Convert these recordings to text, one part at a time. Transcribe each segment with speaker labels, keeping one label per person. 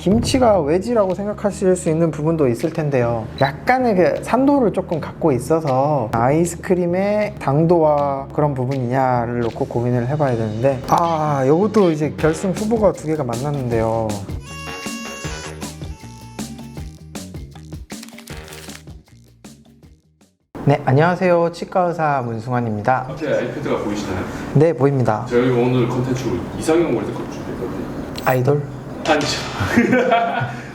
Speaker 1: 김치가 외지라고 생각하실 수 있는 부분도 있을 텐데요. 약간의 그 산도를 조금 갖고 있어서 아이스크림의 당도와 그런 부분이냐를 놓고 고민을 해봐야 되는데, 요것도 이제 결승 후보가 두 개가 만났는데요. 네, 안녕하세요. 치과의사 문승환입니다.
Speaker 2: 앞에 아이패드가 보이시나요?
Speaker 1: 네, 보입니다.
Speaker 2: 저희가 오늘 컨텐츠로 이상형 월드컵 준비했거든요.
Speaker 1: 아이돌?
Speaker 2: 아니죠.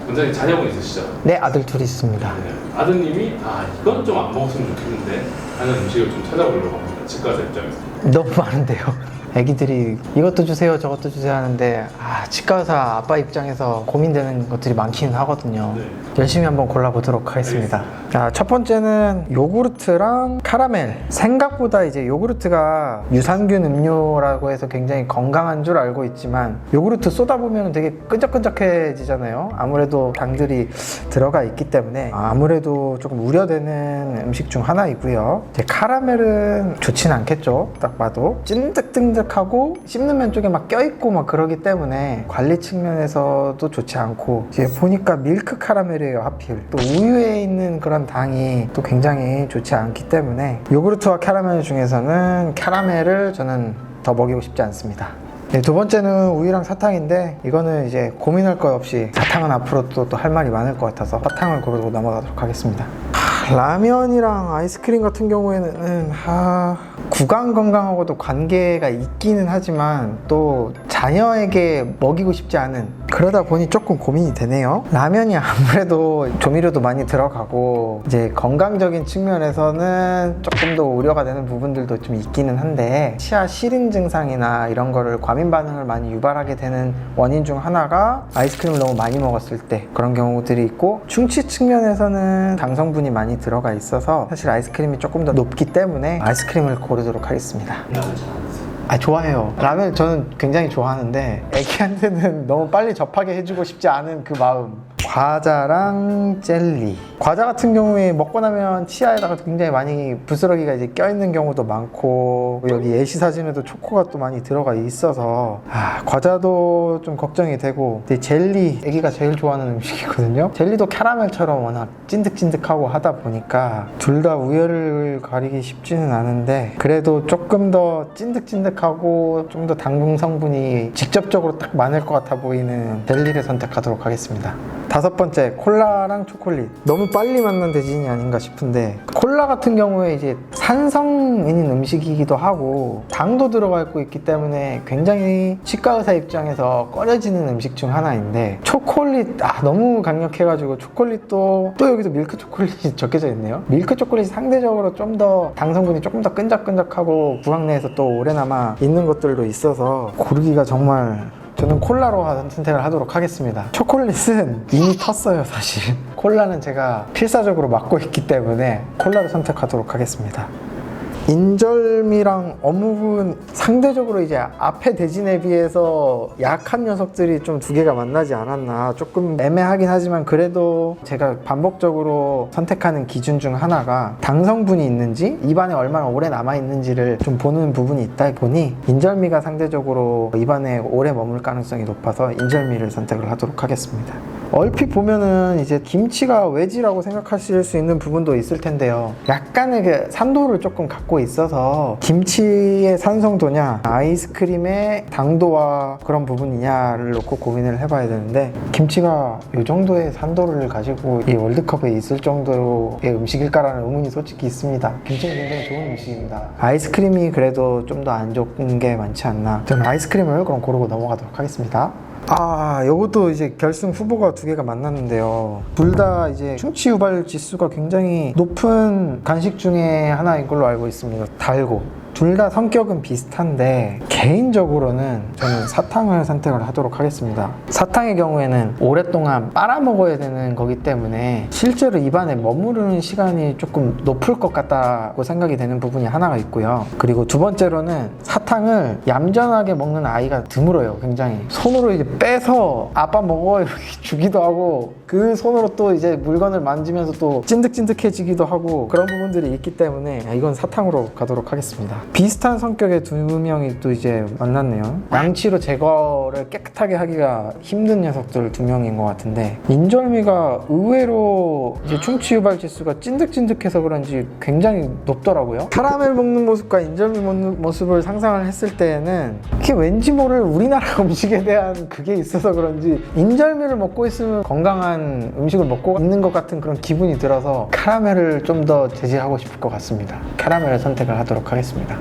Speaker 2: 원장님 자녀분 있으시죠?
Speaker 1: 네, 아들 둘이 있습니다.
Speaker 2: 네. 아드님이 이건 좀 안 먹었으면 좋겠는데 하는 음식을 좀 찾아보려고 합니다. 치과의사 입장에서.
Speaker 1: 너무 많은데요. 애기들이 이것도 주세요 저것도 주세요 하는데 치과의사 아빠 입장에서 고민되는 것들이 많기는 하거든요.
Speaker 2: 네.
Speaker 1: 열심히 한번 골라보도록 하겠습니다. 자, 첫 번째는 요구르트랑 카라멜. 생각보다 이제 요구르트가 유산균 음료라고 해서 굉장히 건강한 줄 알고 있지만 요구르트 쏟아보면 되게 끈적끈적해지잖아요. 아무래도 당들이 들어가 있기 때문에 아무래도 조금 우려되는 음식 중 하나이고요. 이제 카라멜은 좋진 않겠죠. 딱 봐도 찐득찐득하고 씹는 쪽에 막 껴있고 막 그러기 때문에 관리 측면에서도 좋지 않고, 이제 보니까 밀크 카라멜이에요. 하필 또 우유에 있는 그런 당이 또 굉장히 좋지 않기 때문에 요구르트와 카라멜 중에서는 카라멜을 저는 더 먹이고 싶지 않습니다. 네, 두 번째는 우유랑 사탕인데, 이거는 이제 고민할 것 없이 사탕은 앞으로 또 할 말이 많을 것 같아서 사탕을 고르고 넘어가도록 하겠습니다. 라면이랑 아이스크림 같은 경우에는 구강 건강하고도 관계가 있기는 하지만 또 자녀에게 먹이고 싶지 않은, 그러다 보니 조금 고민이 되네요. 라면이 아무래도 조미료도 많이 들어가고 이제 건강적인 측면에서는 조금 더 우려가 되는 부분들도 좀 있기는 한데, 치아 실인 증상이나 이런 거를 과민 반응을 많이 유발하게 되는 원인 중 하나가 아이스크림을 너무 많이 먹었을 때 그런 경우들이 있고, 충치 측면에서는 당 성분이 많이 들어가 있어서 사실 아이스크림이 조금 더 높기 때문에 아이스크림을 고르도록 하겠습니다. 좋아해요. 라면 저는 굉장히 좋아하는데 애기한테는 너무 빨리 접하게 해주고 싶지 않은 그 마음. 과자랑 젤리. 과자 같은 경우에 먹고 나면 치아에다가 굉장히 많이 부스러기가 이제 껴있는 경우도 많고, 여기 예시 사진에도 초코가 또 많이 들어가 있어서 과자도 좀 걱정이 되고, 근데 젤리 애기가 제일 좋아하는 음식이거든요. 젤리도 캐러멜처럼 워낙 찐득찐득하고 하다 보니까 둘 다 우열을 가리기 쉽지는 않은데, 그래도 조금 더 찐득찐득하고 좀 더 당분 성분이 직접적으로 딱 많을 것 같아 보이는 젤리를 선택하도록 하겠습니다. 다섯 번째, 콜라랑 초콜릿. 너무 빨리 만난 대진이 아닌가 싶은데, 콜라 같은 경우에 이제 산성인 음식이기도 하고 당도 들어가 있기 때문에 굉장히 치과의사 입장에서 꺼려지는 음식 중 하나인데, 초콜릿 너무 강력해가지고, 초콜릿도 또 여기도 밀크 초콜릿이 적혀져 있네요. 밀크 초콜릿이 상대적으로 좀 더 당 성분이 조금 더 끈적끈적하고 구강 내에서 또 오래남아 있는 것들도 있어서 고르기가 정말, 저는 콜라로 선택을 하도록 하겠습니다. 초콜릿은 이미 텄어요, 사실. 콜라는 제가 필사적으로 맡고 있기 때문에 콜라를 선택하도록 하겠습니다. 인절미랑 어묵은 상대적으로 이제 앞에 대진에 비해서 약한 녀석들이 좀 두 개가 만나지 않았나, 조금 애매하긴 하지만 그래도 제가 반복적으로 선택하는 기준 중 하나가 당 성분이 있는지, 입안에 얼마나 오래 남아있는지를 좀 보는 부분이 있다 보니 인절미가 상대적으로 입안에 오래 머물 가능성이 높아서 인절미를 선택을 하도록 하겠습니다. 얼핏 보면은 이제 김치가 외지라고 생각하실 수 있는 부분도 있을 텐데요. 약간의 그 산도를 조금 갖고 있어서 김치의 산성도냐 아이스크림의 당도와 그런 부분이냐를 놓고 고민을 해봐야 되는데, 김치가 이 정도의 산도를 가지고 이 월드컵에 있을 정도의 음식일까라는 의문이 솔직히 있습니다. 김치는 굉장히 좋은 음식입니다. 아이스크림이 그래도 좀 더 안 좋은 게 많지 않나. 저는 아이스크림을 그럼 고르고 넘어가도록 하겠습니다. 요것도 이제 결승 후보가 두 개가 만났는데요. 둘 다 이제 충치 유발 지수가 굉장히 높은 간식 중에 하나인 걸로 알고 있습니다. 달고. 둘 다 성격은 비슷한데 개인적으로는 저는 사탕을 선택을 하도록 하겠습니다. 사탕의 경우에는 오랫동안 빨아먹어야 되는 거기 때문에 실제로 입안에 머무르는 시간이 조금 높을 것 같다고 생각이 되는 부분이 하나가 있고요. 그리고 두 번째로는 사탕을 얌전하게 먹는 아이가 드물어요. 굉장히 손으로 이제 빼서 아빠 먹어 이렇게 주기도 하고, 그 손으로 또 이제 물건을 만지면서 또 찐득찐득해지기도 하고 그런 부분들이 있기 때문에 이건 사탕으로 가도록 하겠습니다. 비슷한 성격의 두 명이 또 이제 만났네요. 양치로 제거를 깨끗하게 하기가 힘든 녀석들 두 명인 것 같은데, 인절미가 의외로 이제 충치 유발 지수가 찐득찐득해서 그런지 굉장히 높더라고요. 카라멜 먹는 모습과 인절미 먹는 모습을 상상을 했을 때에는 이게 왠지 모를 우리나라 음식에 대한 그게 있어서 그런지 인절미를 먹고 있으면 건강한 음식을 먹고 있는 것 같은 그런 기분이 들어서 카라멜을 좀 더 제지하고 싶을 것 같습니다. 카라멜을 선택을 하도록 하겠습니다.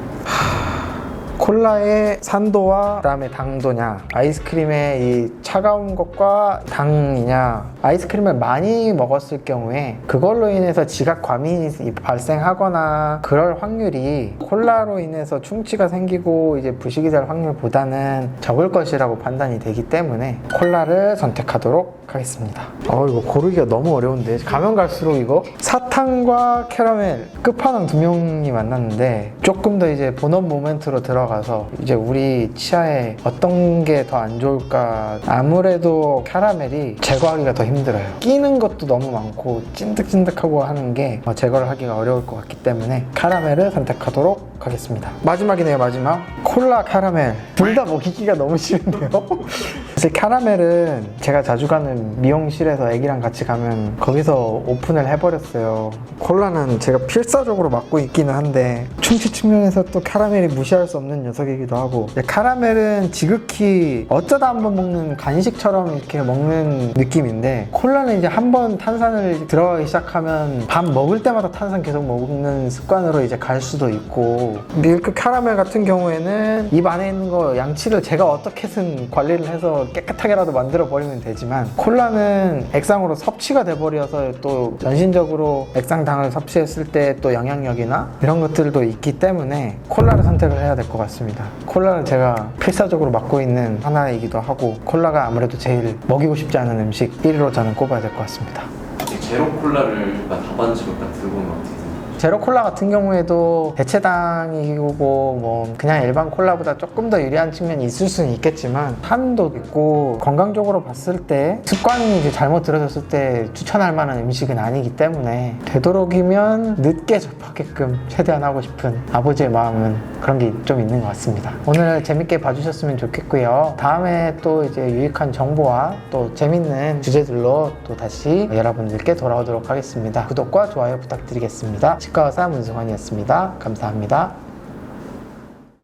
Speaker 1: 콜라의 산도와 그다음에 당도냐, 아이스크림의 이 차가운 것과 당이냐. 아이스크림을 많이 먹었을 경우에 그걸로 인해서 지각 과민이 발생하거나 그럴 확률이 콜라로 인해서 충치가 생기고 이제 부식이 될 확률보다는 적을 것이라고 판단이 되기 때문에 콜라를 선택하도록 하겠습니다. 이거 고르기가 너무 어려운데, 가면 갈수록 이거 사탕과 캐러멜 끝판왕 두 명이 만났는데 조금 더 이제 본업 모멘트로 들어가서 이제 우리 치아에 어떤 게 더 안 좋을까. 아무래도 캐러멜이 제거하기가 더 힘들어요. 끼는 것도 너무 많고 찐득찐득하고 하는 게 제거를 하기가 어려울 것 같기 때문에 캐러멜을 선택하도록 하겠습니다. 마지막이네요. 마지막 콜라 캐러멜 둘 다 먹이기가 너무 싫은데요. 사실 캐러멜은 제가 자주 가는 미용실에서 애기랑 같이 가면 거기서 오픈을 해버렸어요. 콜라는 제가 필사적으로 맡고 있기는 한데 충치 측면에서 또 캐러멜이 무시할 수 없는 녀석이기도 하고, 캐러멜은 지극히 어쩌다 한번 먹는 간식처럼 이렇게 먹는 느낌인데, 콜라는 이제 한번 탄산을 들어가기 시작하면 밥 먹을 때마다 탄산 계속 먹는 습관으로 이제 갈 수도 있고, 밀크 캐러멜 같은 경우에는 입 안에 있는 거 양치를 제가 어떻게든 관리를 해서 깨끗하게라도 만들어 버리면 되지만, 콜라는 액상으로 섭취가 돼버려서 또 전신적으로 액상당을 섭취했을 때 또 영향력이나 이런 것들도 있기 때문에 콜라를 선택을 해야 될 것 같습니다. 콜라는 제가 필사적으로 맡고 있는 하나이기도 하고, 콜라가 아무래도 제일 먹이고 싶지 않은 음식 1위로 저는 꼽아야 될 것 같습니다.
Speaker 3: 제로 콜라를 답안집을 딱 들어보면 어떻게 생각해요?
Speaker 1: 제로 콜라 같은 경우에도 대체당이고 뭐 그냥 일반 콜라보다 조금 더 유리한 측면이 있을 수는 있겠지만, 산도 있고 건강적으로 봤을 때 습관이 이제 잘못 들어졌을 때 추천할 만한 음식은 아니기 때문에 되도록이면 늦게 접하게끔 최대한 하고 싶은 아버지의 마음은 그런 게 좀 있는 것 같습니다. 오늘 재밌게 봐주셨으면 좋겠고요. 다음에 또 이제 유익한 정보와 또 재밌는 주제들로 또 다시 여러분들께 돌아오도록 하겠습니다. 구독과 좋아요 부탁드리겠습니다. 치과의사 문승환이었습니다. 감사합니다.